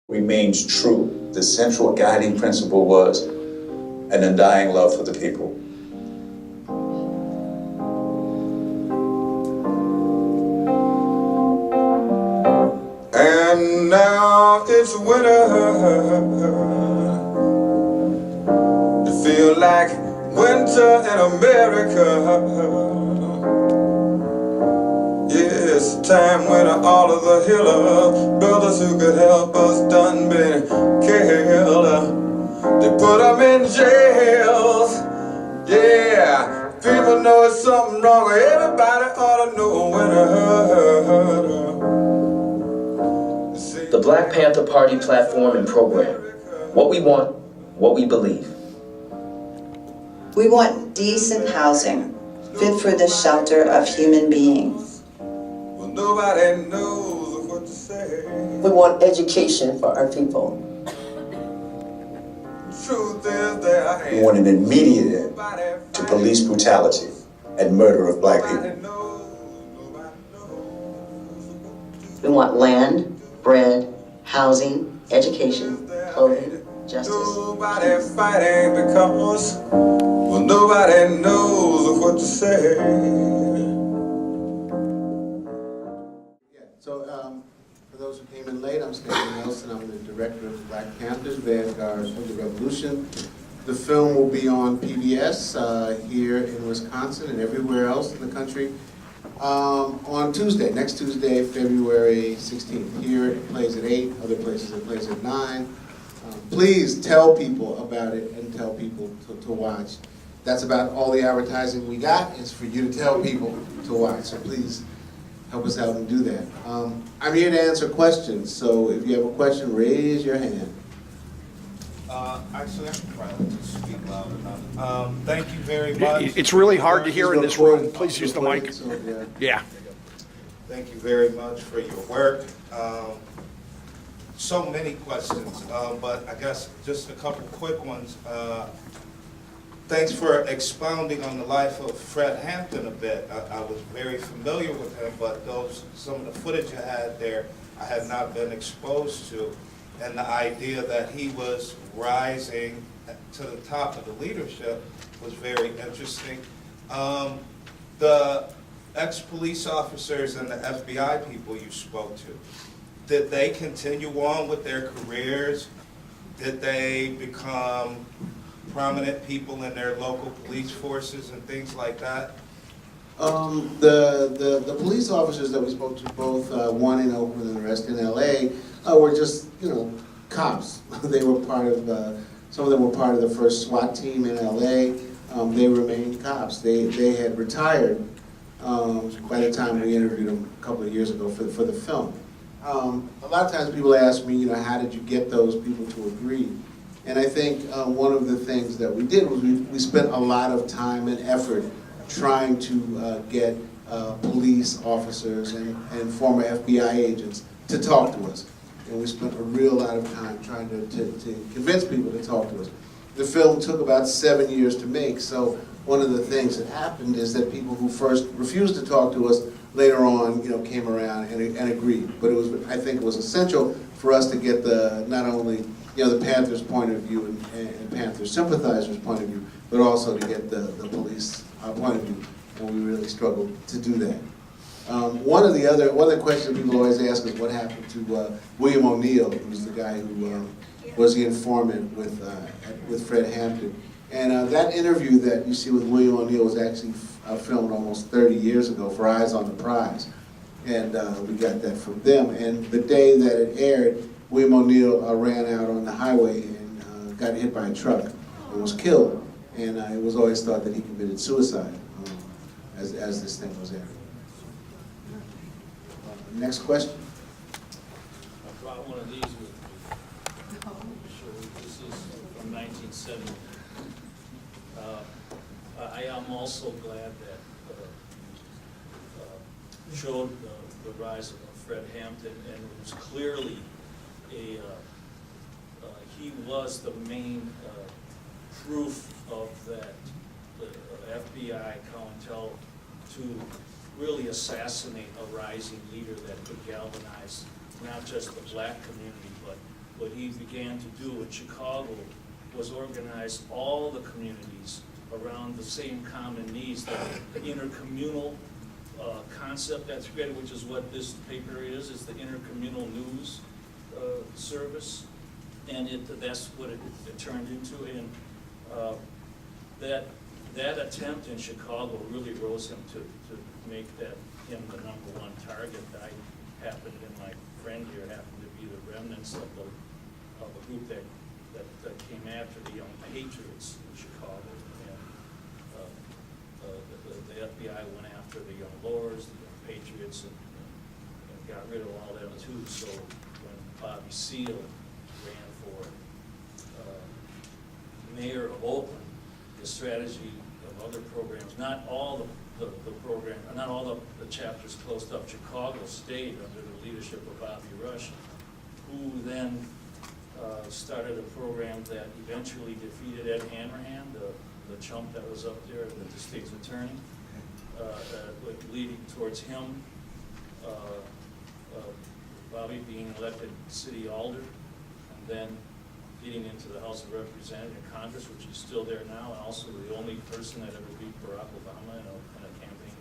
remains true. The central guiding principle was an undying love for the people. And now it's winter. To feel like winter in America. Yeah, it's a time when all of the healer brothers who could help us done been killed. They put them in jails. Yeah, people know it's something wrong. Everybody ought to know when it hurt. The Black Panther Party platform and program. What we want, what we believe. We want decent housing, fit for the shelter of human beings. Well, nobody knows what to say. We want education for our people. Truth is that we want an immediate end to police brutality and murder of black people. We want land, bread, housing, education, clothing, justice. Nobody fighting because, well, nobody knows what to say. So, for those who came in late, I'm Stanley Nelson. I'm the director of Black Panthers, Vanguard of the Revolution. The film will be on PBS here in Wisconsin and everywhere else in the country on Tuesday, next Tuesday, February 16th. Here it plays at 8, other places it plays at 9. Please tell people about it and tell people to watch. That's about all the advertising we got. It's for you to tell people to watch, so please help us out and do that. I'm here to answer questions, so if you have a question, raise your hand. Actually, I can probably to speak loud enough. Thank you very much. It's really hard to hear in this room. Please use the mic. So, Yeah. Thank you very much for your work. So many questions, but I guess just a couple quick ones. Thanks for expounding on the life of Fred Hampton a bit. I was very familiar with him, but some of the footage you had there, I had not been exposed to. And the idea that he was rising to the top of the leadership was very interesting. The ex-police officers and the FBI people you spoke to, did they continue on with their careers? Did they become prominent people in their local police forces and things like that? The police officers that we spoke to, both one in Oakland and the rest in LA, were just, cops. They were part of, some of them were part of the first SWAT team in LA. They remained cops. They had retired by the time we interviewed them a couple of years ago for the film. A lot of times people ask me, how did you get those people to agree? And I think one of the things that we did was we spent a lot of time and effort trying to get police officers and former FBI agents to talk to us. And we spent a real lot of time trying to convince people to talk to us. The film took about 7 years to make, so one of the things that happened is that people who first refused to talk to us later on, came around and agreed. But I think it was essential for us to get not only the Panthers' point of view and Panthers sympathizers' point of view, but also to get the police point of view, and we really struggled to do that. One of the questions people always ask is what happened to William O'Neill, who's the guy who was the informant with Fred Hampton. And that interview that you see with William O'Neill was actually filmed almost 30 years ago for Eyes on the Prize. And we got that from them. And the day that it aired, William O'Neill ran out on the highway and got hit by a truck and was killed. And it was always thought that he committed suicide as this thing was aired. Next question. I brought one of these with me. This is from 1970. I am also glad that showed the rise of Fred Hampton, and it was clearly he was the main proof of that the FBI COINTEL to really assassinate a rising leader that could galvanize not just the black community, but what he began to do in Chicago was organize all the communities around the same common needs, the intercommunal concept that's created, which is what this paper is the intercommunal news service, and that's what it turned into, and that attempt in Chicago really rose him to make him the #1 target. I happened, and my friend here happened to be the remnants of a group that came after the Young Patriots in Chicago, and the FBI went after the Young Lords, the Young Patriots, and got rid of all them too. So when Bobby Seale ran for mayor of Oakland, the strategy of other programs, not all the program, not all the chapters closed up. Chicago stayed under the leadership of Bobby Rush, who then started a program that eventually defeated Ed Hanrahan, the chump that was up there, the state's attorney, leading towards him, Bobby being elected city alder, and then getting into the House of Representatives and Congress, which is still there now, and also the only person that ever beat Barack Obama in a campaign.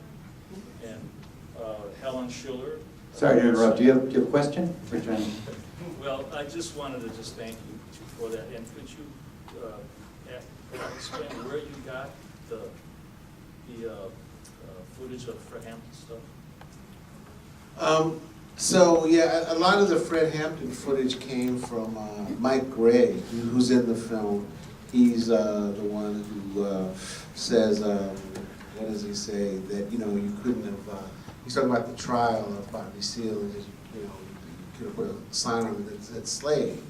And Helen Schiller. Sorry to interrupt. Do you have a question? Well, I just wanted to just thank you for that. And could you explain where you got the footage of Fred Hampton stuff? So yeah, a lot of the Fred Hampton footage came from Mike Gray, who's in the film. He's the one who says, what does he say? That you couldn't have. He's talking about the trial of Bobby Seale, and you could have put a sign on it that said slave.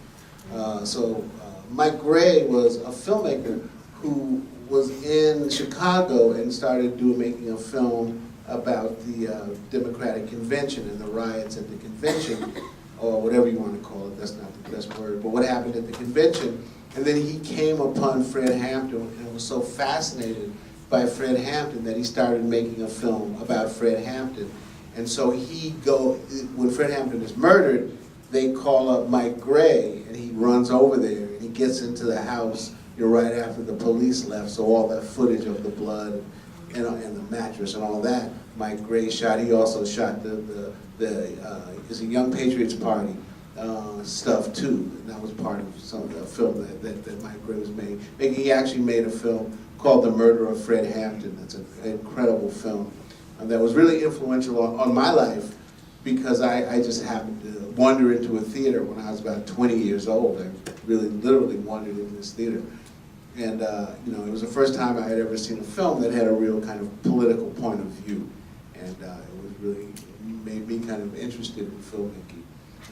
So Mike Gray was a filmmaker who was in Chicago and started making a film about the Democratic Convention and the riots at the convention, or whatever you want to call it. That's not the best word, but what happened at the convention. And then he came upon Fred Hampton and was so fascinated by Fred Hampton that he started making a film about Fred Hampton. And so when Fred Hampton is murdered, they call up Mike Gray, and he runs over there, and he gets into the house right after the police left, so all that footage of the blood and the mattress and all that, Mike Gray shot. He also shot the Young Patriots Party stuff too, and that was part of some of the film that Mike Gray was making. He actually made a film called The Murder of Fred Hampton. That's an incredible film, and that was really influential on my life, because I just happened to wander into a theater when I was about 20 years old. I really literally wandered into this theater. And it was the first time I had ever seen a film that had a real kind of political point of view. And it was really made me kind of interested in filmmaking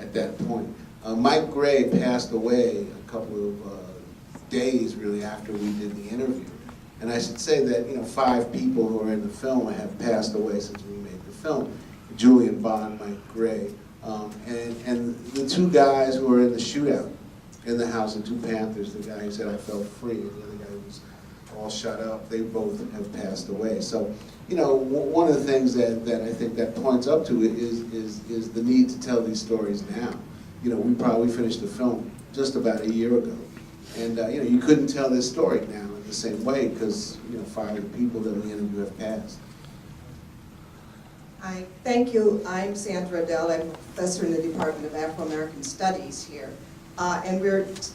at that point. Mike Gray passed away a couple of days really after we did the interview. And I should say that 5 people who are in the film have passed away since we made the film. Julian Bond, Mike Gray, and the 2 guys who were in the shootout in the house, the 2 Panthers, the guy who said I felt free, and the other guy who was all shut up, they both have passed away. So, one of the things that I think that points up to is the need to tell these stories now. We probably finished the film just about a year ago, and you couldn't tell this story now in the same way because 5 of the people that we interview have passed. Hi, thank you. I'm Sandra Dell. I'm a professor in the Department of Afro-American Studies here. And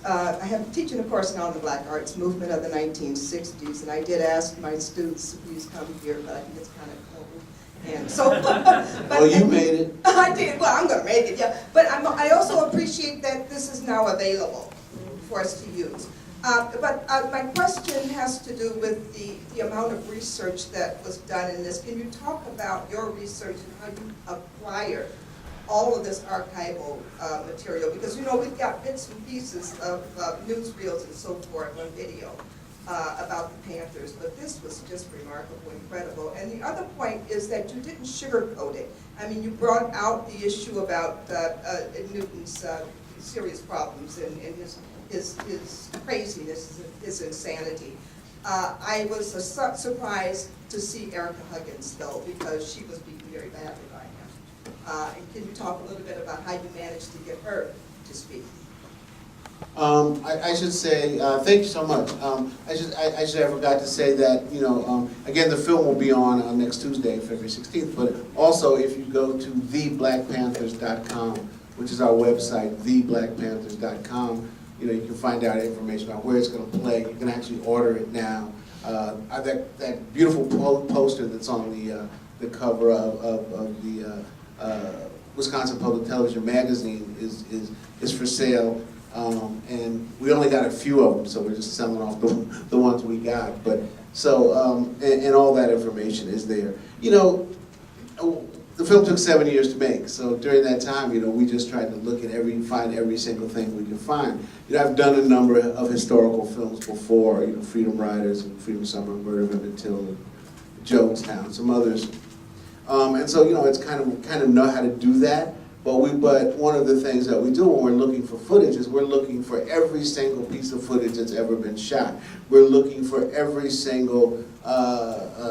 I am teaching a course now on the Black Arts Movement of the 1960s, and I did ask my students to please come here, but I think it's kind of cold. And so, well, you made it. I did. Well, I'm going to make it, yeah. But I also appreciate that this is now available for us to use. But my question has to do with the amount of research that was done in this. Can you talk about your research and how you acquired all of this archival material? Because we've got bits and pieces of newsreels and so forth on video about the Panthers, but this was just remarkable, incredible. And the other point is that you didn't sugarcoat it. I mean, you brought out the issue about Newton's serious problems and his craziness, his insanity. I was surprised to see Erica Huggins, though, because she was beaten very badly by him. And can you talk a little bit about how you managed to get her to speak? I should say, thank you so much. I forgot to say that, again, the film will be on next Tuesday, February 16th, but also if you go to theblackpanthers.com, which is our website, theblackpanthers.com, you can find out information about where it's going to play. You can actually order it now. That beautiful poster that's on the cover of the Wisconsin Public Television magazine is for sale. And we only got a few of them, so we're just selling off the ones we got. But so, and all that information is there. The film took 7 years to make, so during that time, we just tried to look at find every single thing we could find. I've done a number of historical films before, Freedom Riders and Freedom Summer, Murder of Emmett Till, and Jonestown, some others. And so, it's kind of know how to do that. But one of the things that we do when we're looking for footage is we're looking for every single piece of footage that's ever been shot. We're looking for every single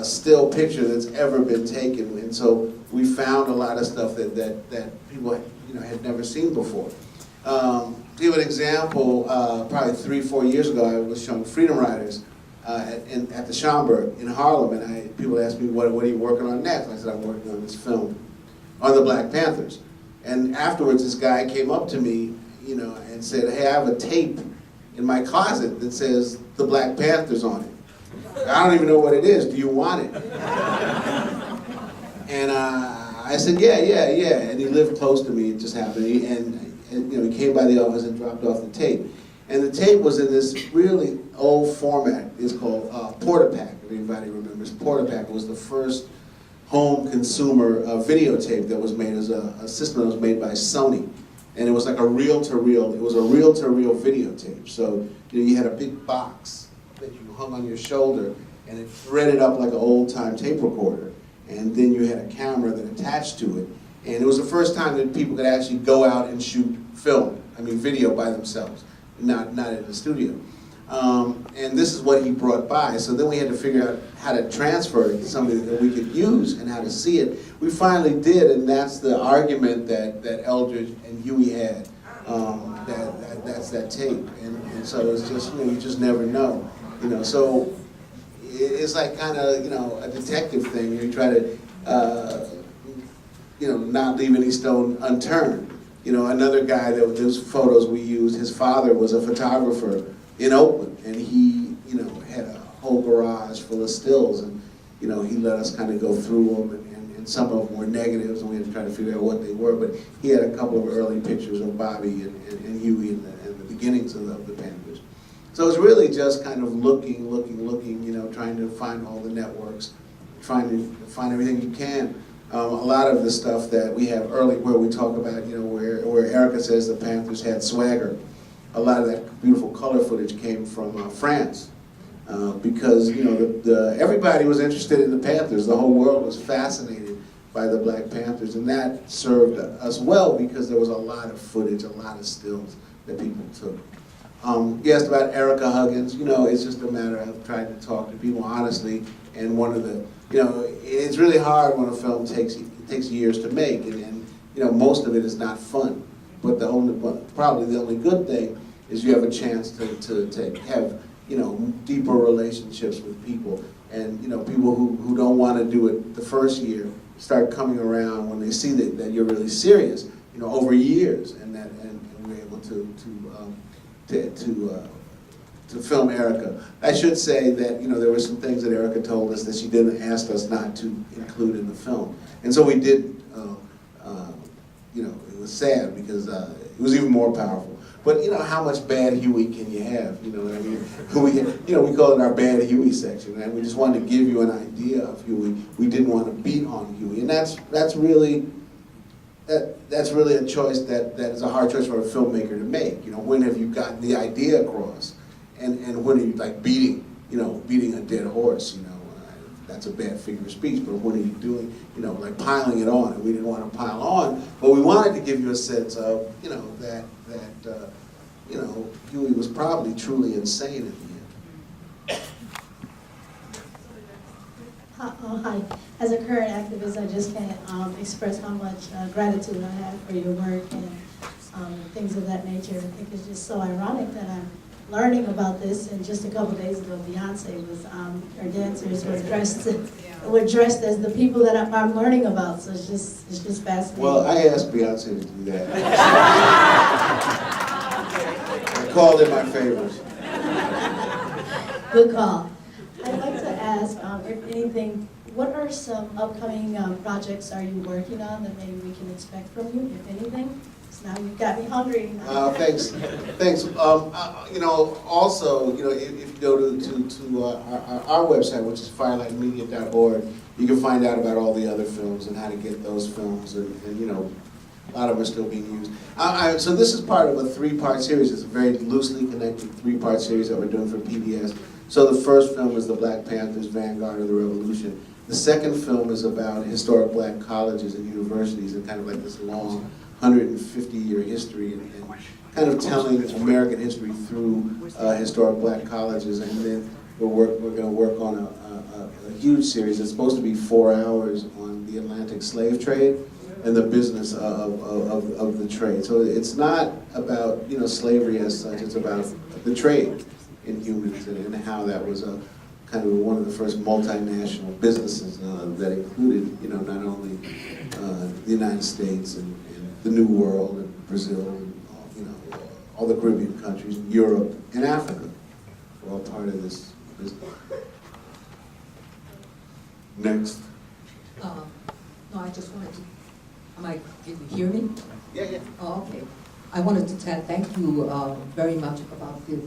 still picture that's ever been taken. And so we found a lot of stuff that people had never seen before. To give an example, probably 3-4 years ago, I was showing Freedom Riders at the Schomburg in Harlem, and people asked me, what are you working on next? I said, I'm working on this film on the Black Panthers. And afterwards, this guy came up to me, and said, hey, I have a tape in my closet that says the Black Panthers on it. I don't even know what it is. Do you want it? And I said, yeah. And he lived close to me. It just happened. He came by the office and dropped off the tape. And the tape was in this really old format. It's called Portapack, if anybody remembers. Portapack was the first home consumer videotape that was made as a system that was made by Sony. And it was like a reel-to-reel videotape. So you had a big box that you hung on your shoulder, and it threaded up like an old-time tape recorder. And then you had a camera that attached to it. And it was the first time that people could actually go out and shoot video by themselves, not in the studio. And this is what he brought by. So then we had to figure out how to transfer it to something that we could use and how to see it. We finally did, and that's the argument that Eldridge and Huey had. That's that tape. And so it's just, you just never know. So it's like kind of, a detective thing. You try to, not leave any stone unturned. Another guy those photos we used, his father was a photographer in Oakland, and he, had a whole garage full of stills, and, he let us kind of go through them, and some of them were negatives, and we had to try to figure out what they were, but he had a couple of early pictures of Bobby and Huey and the beginnings of the Panthers. So it's really just kind of looking, trying to find all the networks, trying to find everything you can. A lot of the stuff that we have early, where we talk about, where Erica says the Panthers had swagger, a lot of that beautiful color footage came from France, because everybody was interested in the Panthers. The whole world was fascinated by the Black Panthers, and that served us well because there was a lot of footage, a lot of stills that people took. You asked about Erica Huggins. It's just a matter of trying to talk to people honestly, and one of the, it's really hard when a film takes years to make, and most of it is not fun. But probably the only good thing is you have a chance to have deeper relationships with people, and people who don't want to do it the first year start coming around when they see that you're really serious, over years, and we're able to film Erica. I should say that there were some things that Erica told us that she didn't ask us not to include in the film, and so we did. It was sad because it was even more powerful. But how much bad Huey can you have? You know what I mean? We call it our bad Huey section, and we just wanted to give you an idea of Huey. We didn't want to beat on Huey, and that's really a choice that is a hard choice for a filmmaker to make. When have you gotten the idea across, and when are you beating a dead horse? That's a bad figure of speech, but what are you doing? Like piling it on, and we didn't want to pile on, but we wanted to give you a sense of, that Huey was probably truly insane at the end. Hi. As a current activist, I just can't express how much gratitude I have for your work, and things of that nature. I think it's just so ironic that I'm learning about this, and just a couple days ago, Beyonce was, her dancers were dressed as the people that I'm learning about, so it's just fascinating. Well, I asked Beyonce to do that. I called in my favors. Good call. I'd like to ask, if anything, what are some upcoming projects are you working on that maybe we can expect from you, if anything? So now you've got me hungry. Thanks. Also, if you go to our website, which is firelightmedia.org, you can find out about all the other films and how to get those films, and a lot of them are still being used. So this is part of a three-part series. It's a very loosely connected three-part series that we're doing for PBS. So the first film is the Black Panthers, Vanguard of the Revolution. The second film is about historic black colleges and universities and kind of like this long 150-year history and kind of telling American history through historic black colleges. And then we're going to work on a huge series. It's supposed to be 4 hours on the Atlantic slave trade and the business of the trade. So it's not about slavery as such. It's about the trade in humans and how that was kind of one of the first multinational businesses that included not only the United States and the New World and Brazil and all the Caribbean countries, Europe and Africa were all part of this business. Next. No, I just wanted to. Can you hear me? Yeah. Oh, okay. I wanted to thank you very much about the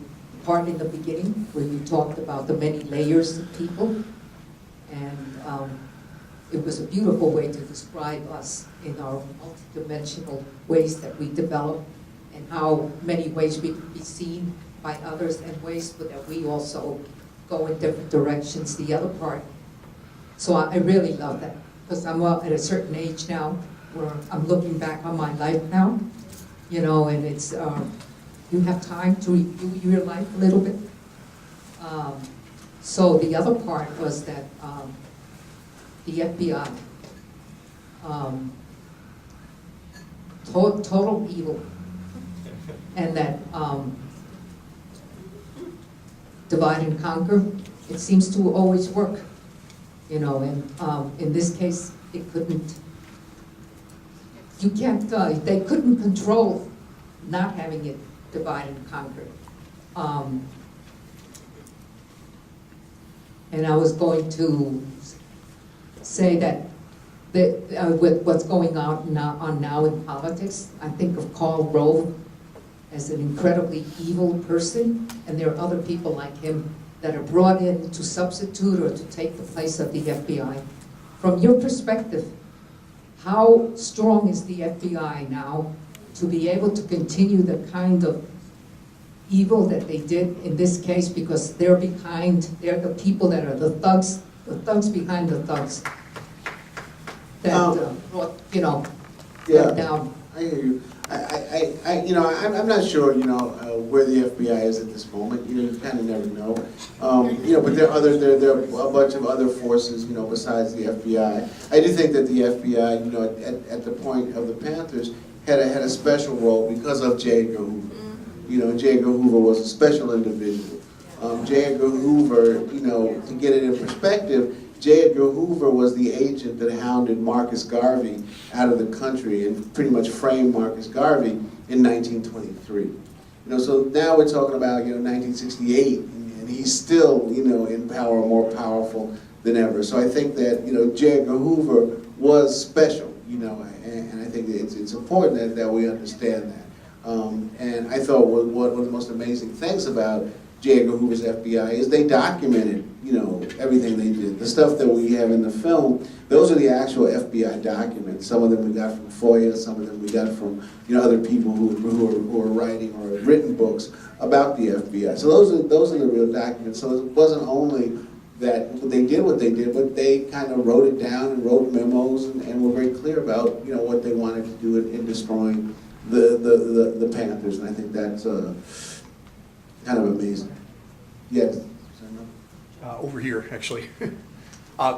part in the beginning where you talked about the many layers of people, and it was a beautiful way to describe us in our multidimensional ways that we develop, and how many ways we can be seen by others, and ways that we also go in different directions, the other part. So I really love that, because I'm at a certain age now where I'm looking back on my life now, and it's, you have time to review your life a little bit. So the other part was that the FBI, total evil, and that divide and conquer, it seems to always work, and in this case, it couldn't. You can't, they couldn't control not having it divide and conquer. And I was going to say that with what's going on now in politics, I think of Karl Rove as an incredibly evil person, and there are other people like him that are brought in to substitute or to take the place of the FBI. From your perspective, how strong is the FBI now to be able to continue the kind of evil that they did in this case, because they're the people that are the thugs behind the thugs that brought, them down. I hear you. I'm not sure, where the FBI is at this moment. You kind of never know. But there are a bunch of other forces, besides the FBI. I do think that the FBI, at the point of the Panthers, had a special role because of J. Edgar Hoover. J. Edgar Hoover was a special individual. J. Edgar Hoover, to get it in perspective, J. Edgar Hoover was the agent that hounded Marcus Garvey out of the country and pretty much framed Marcus Garvey in 1923. So now we're talking about 1968, and he's still in power, more powerful than ever. So I think that J. Edgar Hoover was special, and I think it's important that we understand that. And I thought one of the most amazing things about J. Edgar Hoover's FBI is they documented, everything they did. The stuff that we have in the film, those are the actual FBI documents. Some of them we got from FOIA, some of them we got from other people who are writing or have written books about the FBI. So those are the real documents. So it wasn't only that they did what they did, but they kind of wrote it down and wrote memos and were very clear about what they wanted to do in destroying the Panthers. And I think that's kind of amazing. Yes. Over here, actually.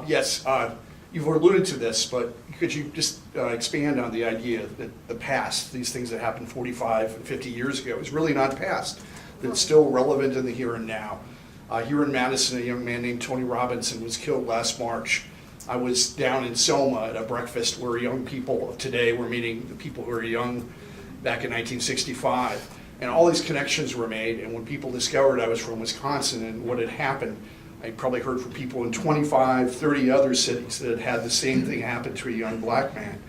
Yes, you've alluded to this, but could you just expand on the idea that the past, these things that happened 45 and 50 years ago, is really not past, that it's still relevant in the here and now. Here in Madison, a young man named Tony Robinson was killed last March. I was down in Selma at a breakfast where young people of today were meeting the people who were young back in 1965. And all these connections were made, and when people discovered I was from Wisconsin and what had happened, I probably heard from people in 25, 30 other cities that had had the same thing happen to a young black man.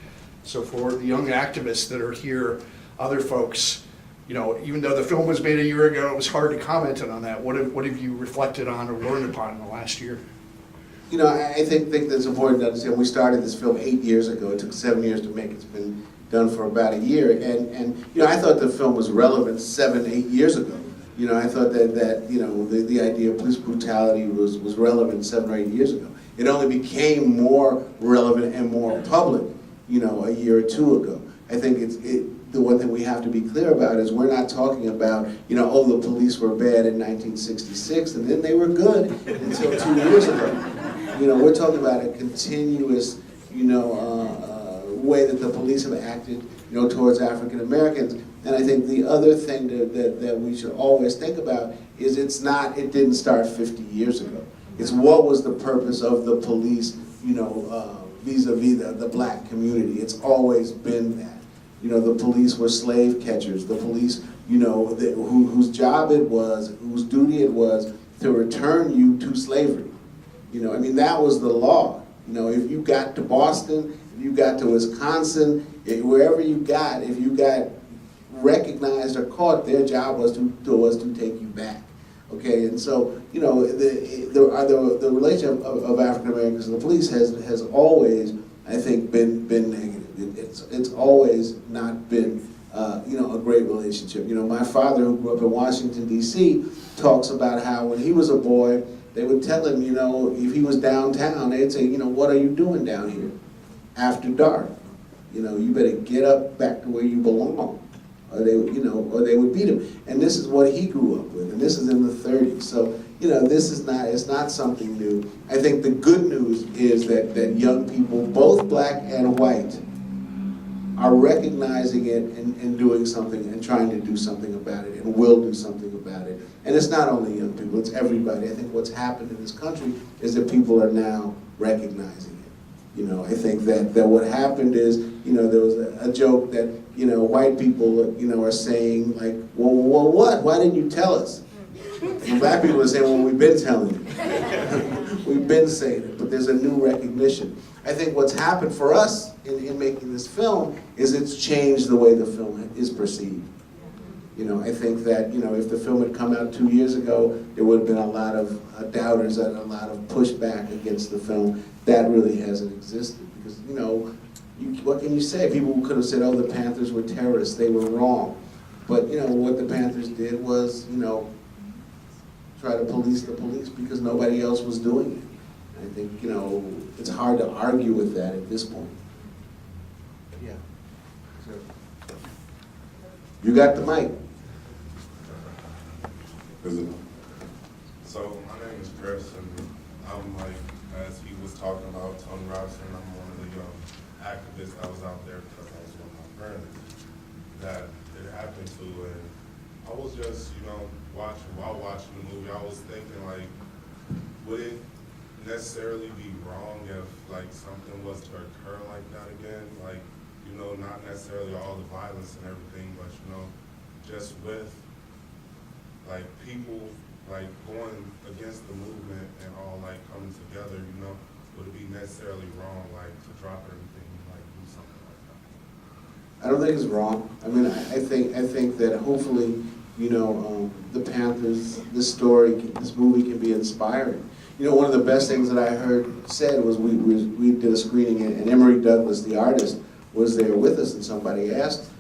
So for the young activists that are here, other folks, you know, even though the film was made a year ago, it was hard to comment on that. What have you reflected on or learned upon in the last year? You know, I think that's important to understand. We started this film 8 years ago. It took 7 years to make. It's been done for about a year. And you know, I thought the film was relevant 7, 8 years ago. You know, I thought that you know, the idea of police brutality was relevant 7 or 8 years ago. It only became more relevant and more public, you know, a year or two ago. I think the one thing we have to be clear about is we're not talking about, you know, oh, the police were bad in 1966 and then they were good until 2 years ago. You know, we're talking about a continuous, you know, way that the police have acted, you know, towards African Americans. And I think the other thing that we should always think about is it didn't start 50 years ago. It's what was the purpose of the police, you know, vis-a-vis the black community. It's always been that. You know, the police were slave catchers. The police, you know, whose job it was, whose duty it was to return you to slavery. You know, I mean, that was the law. You know, if you got to Boston, if you got to Wisconsin, wherever you got, if you got recognized or caught, their job was to take you back. Okay, and so, you know, the relationship of African Americans and the police has always, I think, been negative. It's always not been, you know, a great relationship. You know, my father, who grew up in Washington, D.C., talks about how when he was a boy, they would tell him, you know, if he was downtown, they'd say, you know, what are you doing down here after dark? You know, you better get up back to where you belong. Or they would beat him. And this is what he grew up with, and this is in the 30s. So, you know, it's not something new. I think the good news is that young people, both black and white, are recognizing it and doing something and trying to do something about it and will do something about it. And it's not only young people, it's everybody. I think what's happened in this country is that people are now recognizing it. You know, I think that what happened is, you know, there was a joke that, you know, white people, you know, are saying like, well, what? Why didn't you tell us? And black people are saying, well, we've been telling you. We've been saying it, but there's a new recognition. I think what's happened for us in making this film is it's changed the way the film is perceived. You know, I think that, you know, if the film had come out 2 years ago, there would have been a lot of doubters and a lot of pushback against the film. That really hasn't existed because, you know, what can you say? People could have said, oh, the Panthers were terrorists, they were wrong. But, you know, what the Panthers did was, you know, try to police the police because nobody else was doing it. I think, you know, it's hard to argue with that at this point. Yeah. Sure. You got the mic. So my name is Chris, and I'm like, as he was talking about Tony Robinson, I'm one of the activists that was out there because I was one of my friends that it happened to, and I was just, you know, while watching the movie, I was thinking like, would it necessarily be wrong if like something was to occur like that again? Like, you know, not necessarily all the violence and everything, but you know, just with like people like going against the movement and all like coming together, you know, would it be necessarily wrong like to drop everything and like do something like that? I don't think it's wrong. I mean, I think that hopefully, you know, the Panthers, this movie can be inspiring. You know, one of the best things that I heard said was we did a screening and Emory Douglas, the artist, was there with us, and somebody asked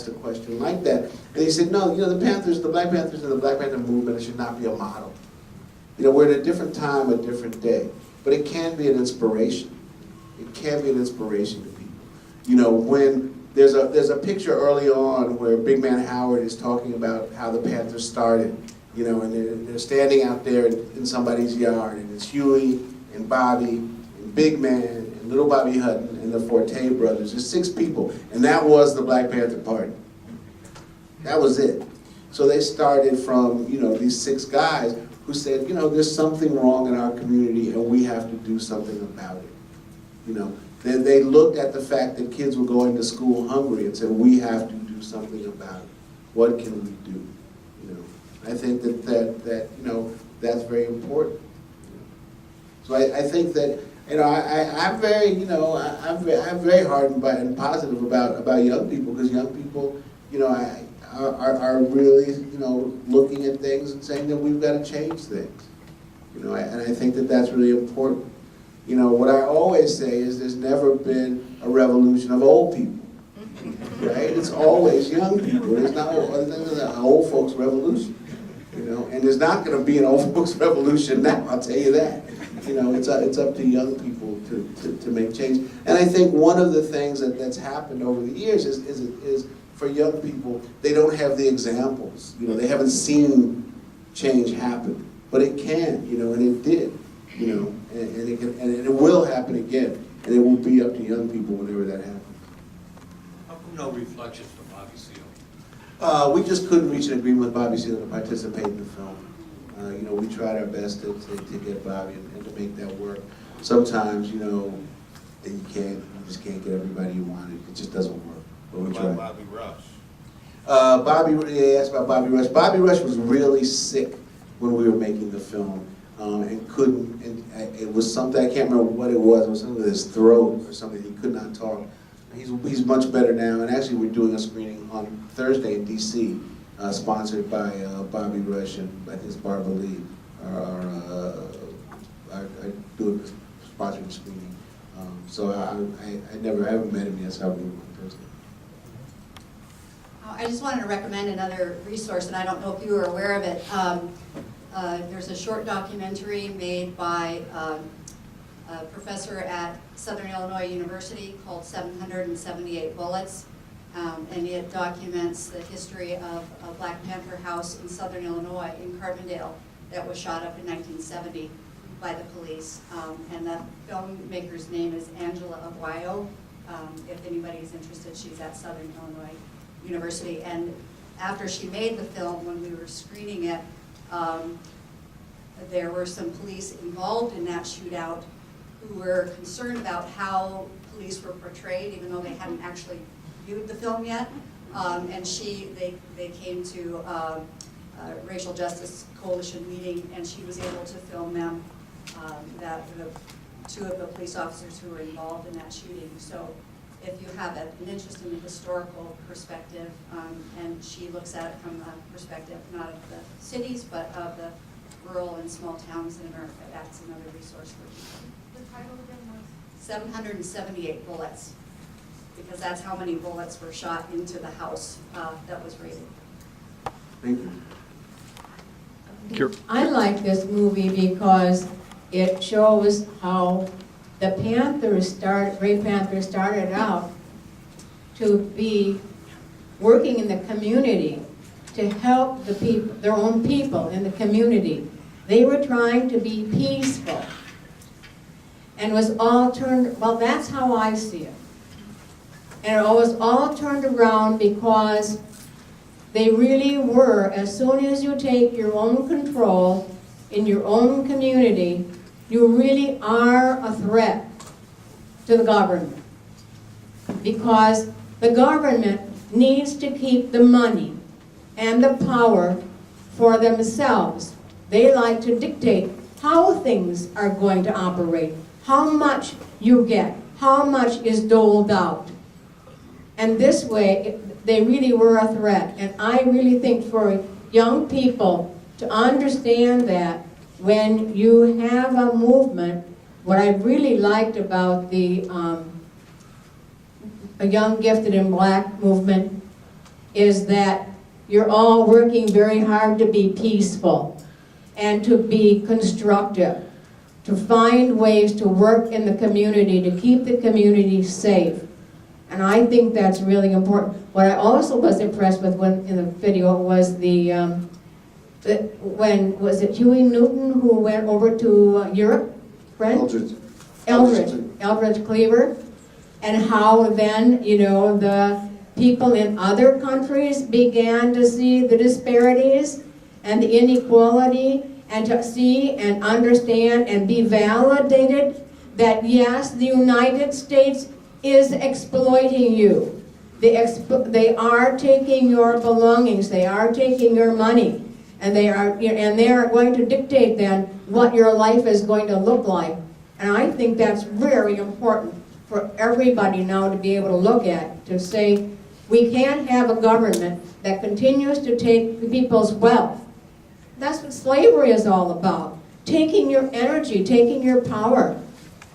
a question like that, and he said, no, you know, the Panthers, the Black Panthers and the Black Panther movement should not be a model. You know, we're at a different time, a different day, but it can be an inspiration. It can be an inspiration to people. You know, when there's a picture early on where Big Man Howard is talking about how the Panthers started, you know, and they're standing out there in somebody's yard, and it's Huey and Bobby and Big Man little Bobby Hutton, and the Forte brothers. There's 6 people, and that was the Black Panther Party. That was it. So they started from, these 6 guys who said, there's something wrong in our community and we have to do something about it. Then they looked at the fact that kids were going to school hungry and said, we have to do something about it. What can we do? I think that's very important. So I think that, I'm very hard and positive about young people, because young people, are really, looking at things and saying that we've got to change things. And I think that that's really important. What I always say is there's never been a revolution of old people, right? It's always young people. There's not an old folks revolution, and there's not going to be an old folks revolution now, I'll tell you that. It's up to young people to make change. And I think one of the things that's happened over the years is for young people, they don't have the examples. They haven't seen change happen, but it can, and it did, and it can, and it will happen again, and it will be up to young people whenever that happens. How come no reflections from Bobby Seale? We just couldn't reach an agreement with Bobby Seale to participate in the film. We tried our best to get Bobby and to make that work. Sometimes, you just can't get everybody you wanted. It just doesn't work. But we tried. Bobby Rush? They asked about Bobby Rush. Bobby Rush was really sick when we were making the film, and couldn't, and it was something, I can't remember what it was something with his throat or something, he could not talk. He's much better now, and actually we're doing a screening on Thursday in DC, sponsored by Bobby Rush and I think it's Barbara Lee, are doing a sponsored screening. So I haven't met him yet, so I'll be on Thursday. I just wanted to recommend another resource, and I don't know if you are aware of it. There's a short documentary made by a professor at Southern Illinois University called 778 Bullets, and it documents the history of a Black Panther house in Southern Illinois, in Carbondale, that was shot up in 1970 by the police. And the filmmaker's name is Angela Aguayo. If anybody's interested, she's at Southern Illinois University. And after she made the film, when we were screening it, there were some police involved in that shootout who were concerned about how police were portrayed, even though they hadn't actually viewed the film yet. And they came to a Racial Justice Coalition meeting, and she was able to film them, two of the police officers who were involved in that shooting. So if you have an interest in the historical perspective, and she looks at it from the perspective not of the cities, but of the rural and small towns in America, that's another resource for people. The title again was? 778 Bullets, because that's how many bullets were shot into the house that was raided. Thank you. I like this movie because it shows how the Great Panthers started out to be working in the community to help the people, their own people in the community. They were trying to be peaceful, and was all turned, well, that's how I see it. And it was all turned around because they really were, as soon as you take your own control in your own community, you really are a threat to the government. Because the government needs to keep the money and the power for themselves. They like to dictate how things are going to operate, how much you get, how much is doled out. And this way, they really were a threat. And I really think for young people to understand that when you have a movement, what I really liked about the a Young Gifted and Black movement is that you're all working very hard to be peaceful and to be constructive, to find ways to work in the community, to keep the community safe. And I think that's really important. What I also was impressed with when in the video was when was it Huey Newton who went over to Europe, French? Eldridge Cleaver, and how then, you know, the people in other countries began to see the disparities and the inequality, and to see and understand and be validated that yes, the United States is exploiting you. They are taking your belongings, they are taking your money, and they are going to dictate then what your life is going to look like. And I think that's very important for everybody now to be able to look at, to say, we can't have a government that continues to take people's wealth. That's what slavery is all about. Taking your energy, taking your power,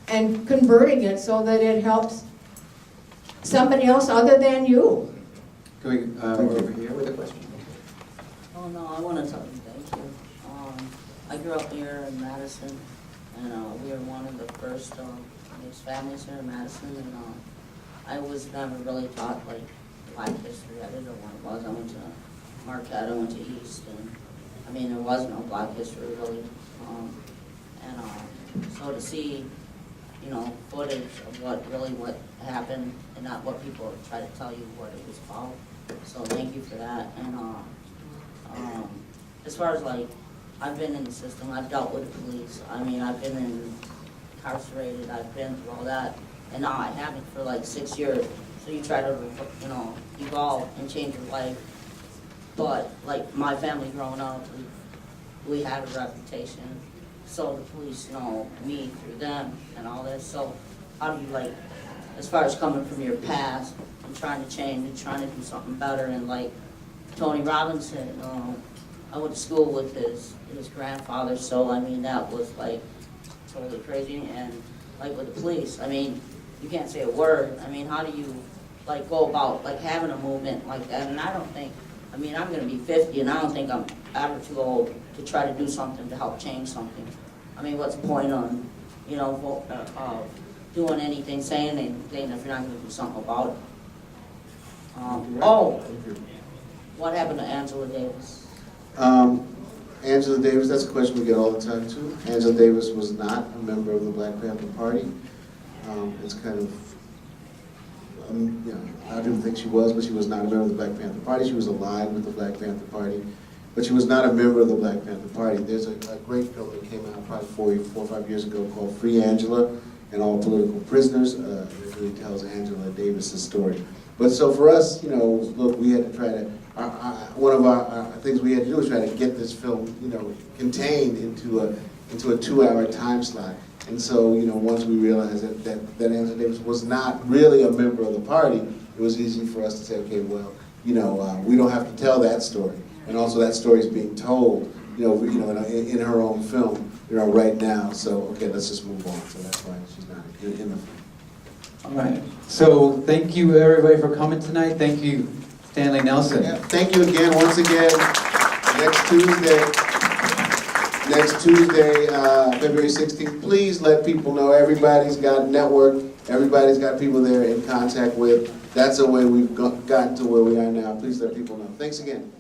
and converting it so that it helps somebody else other than you. Can we, we're over here with a question? Oh, no, I want to tell you thank you. I grew up here in Madison, and we were one of the first mixed families here in Madison, and I was never really taught, like, Black history. I didn't know what it was. I went to Marquette, I went to East, and, I mean, there was no Black history, really. So to see, you know, footage of what happened, and not what people try to tell you what it was about. So thank you for that. And as far as like, I've been in the system, I've dealt with the police. I mean, I've been incarcerated, I've been through all that, and now I haven't for like 6 years. So you try to, you know, evolve and change your life. But like my family growing up, we had a reputation. So the police know me through them and all this. So how do you, like, as far as coming from your past and trying to change and trying to do something better, and like Tony Robinson, I went to school with his grandfather, so I mean that was like totally crazy. And like with the police, I mean, you can't say a word. I mean, how do you like go about like having a movement like that? And I don't think, I mean, I'm gonna be 50 and I don't think I'm ever too old to try to do something to help change something. I mean, what's the point on, you know, doing anything, saying anything if you're not going to do something about it? What happened to Angela Davis? Angela Davis, that's a question we get all the time too. Angela Davis was not a member of the Black Panther Party. It's kind of, you know, a lot of people think she was, but she was not a member of the Black Panther Party. She was aligned with the Black Panther Party, but she was not a member of the Black Panther Party. There's a great film that came out probably 4 or 5 years ago called Free Angela and All Political Prisoners. It really tells Angela Davis's story. But so for us, you know, look, we had to try to, one of our things we had to do was try to get this film, you know, contained into a 2-hour time slot. And so, you know, once we realized that Angela Davis was not really a member of the party, it was easy for us to say, okay, well, you know, we don't have to tell that story. And also that story is being told, you know, in her own film, you know, right now. So, okay, let's just move on. So that's why she's not in the film. All right. So thank you, everybody, for coming tonight. Thank you, Stanley Nelson. Yeah, thank you again, once again. Next Tuesday, February 16th, please let people know. Everybody's got a network. Everybody's got people they're in contact with. That's the way we've gotten to where we are now. Please let people know. Thanks again.